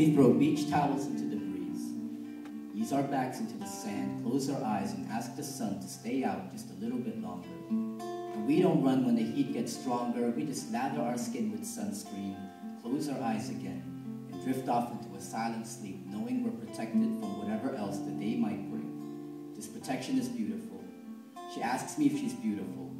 We throw beach towels into the breeze, ease our backs into the sand, close our eyes, and ask the sun to stay out just a little bit longer. And we don't run when the heat gets stronger. We just lather our skin with sunscreen, close our eyes again, and drift off into a silent sleep, knowing we're protected from whatever else the day might bring. This protection is beautiful. She asks me if she's beautiful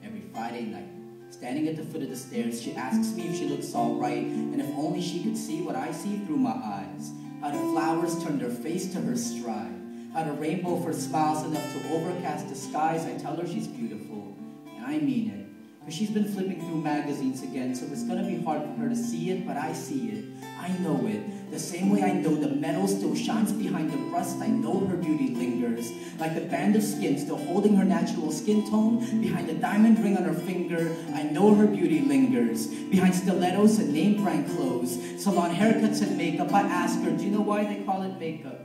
every Friday night. Standing at the foot of the stairs, she asks me if she looks all right, and if only she could see what I see through my eyes. How the flowers turn their face to her stride. How the rainbow first smiles enough to overcast the skies. I tell her she's beautiful, and I mean it. Because she's been flipping through magazines again, so it's gonna be hard for her to see it, but I see it. I know it. The same way I know the metal still shines behind the rust, I know her beauty lingers. Like the band of skin still holding her natural skin tone behind the diamond ring on her finger, I know her beauty lingers. Behind stilettos and name brand clothes, salon haircuts and makeup, I ask her, do you know why they call it makeup?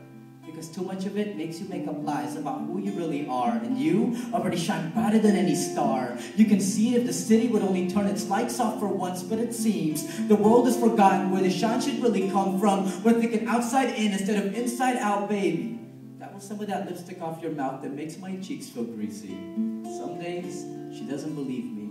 Because too much of it makes you make up lies about who you really are, and you already shine brighter than any star. You can see it if the city would only turn its lights off for once, but it seems the world has forgotten where the shine should really come from. We're thinking outside in instead of inside out, baby. That was some of that lipstick off your mouth that makes my cheeks feel greasy. Some days, she doesn't believe me.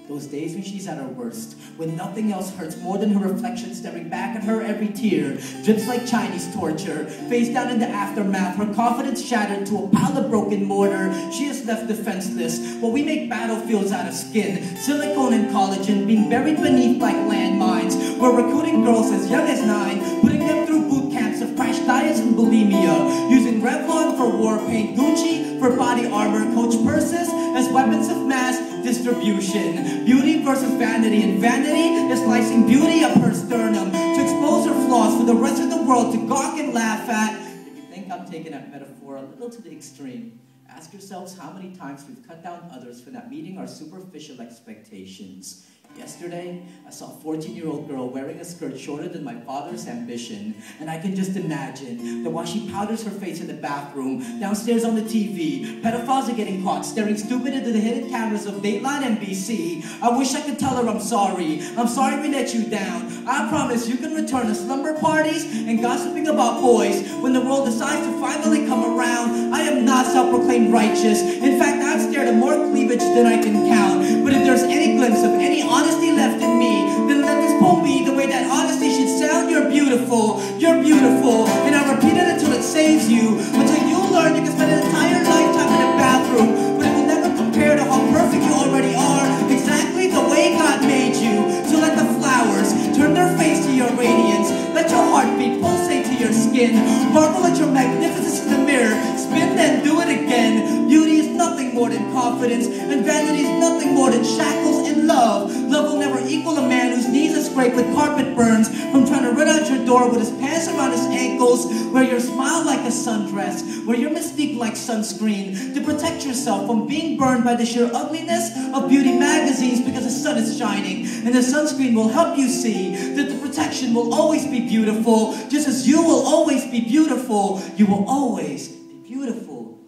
Those days when she's at her worst, when nothing else hurts more than her reflection staring back at her every tear, drips like Chinese torture, face down in the aftermath, her confidence shattered to a pile of broken mortar, she is left defenseless, while we make battlefields out of skin, silicone and collagen being buried beneath like landmines. We're recruiting girls as young as 9, putting them through boot camps of crash diets and bulimia, using Revlon for war paint, Gucci for body armor, Coach purses as weapons of mass distribution. Beauty versus vanity, and vanity is slicing beauty up her sternum to expose her flaws for the rest of the world to gawk and laugh at. If you think I'm taking that metaphor a little to the extreme, ask yourselves how many times we've cut down others for not meeting our superficial expectations. Yesterday, I saw a 14-year-old girl wearing a skirt shorter than my father's ambition, and I can just imagine that while she powders her face in the bathroom, downstairs on the TV, pedophiles are getting caught staring stupid into the hidden cameras of Dateline NBC. I wish I could tell her I'm sorry we let you down. I promise you can return to slumber parties and gossiping about boys when the world decides to finally come around. I am not self-proclaimed righteous. In fact, I've stared at more cleavage than I can count. But if there's any glimpse of any honesty left in me, then let this poem be the way that honesty should sound. You're beautiful, and I repeat it until it saves you, until you learn you can spend an entire lifetime in a bathroom, but it will never compare to how perfect you already are, exactly the way God made you. So let the flowers turn their face to your radiance, let your heartbeat pulsate to your skin, marvel at your magnificence in the mirror, spin then do it again. Beauty is nothing more than confidence, and vanity is nothing more than shackles and love. Love will never equal a man whose knees are scraped with carpet burns from trying to run out your door with his pants around his ankles. Wear your smile like a sundress, wear your mystique like sunscreen, to protect yourself from being burned by the sheer ugliness of beauty magazines, because the sun is shining, and the sunscreen will help you see that the protection will always be beautiful, just as you will always be beautiful. You will always be beautiful.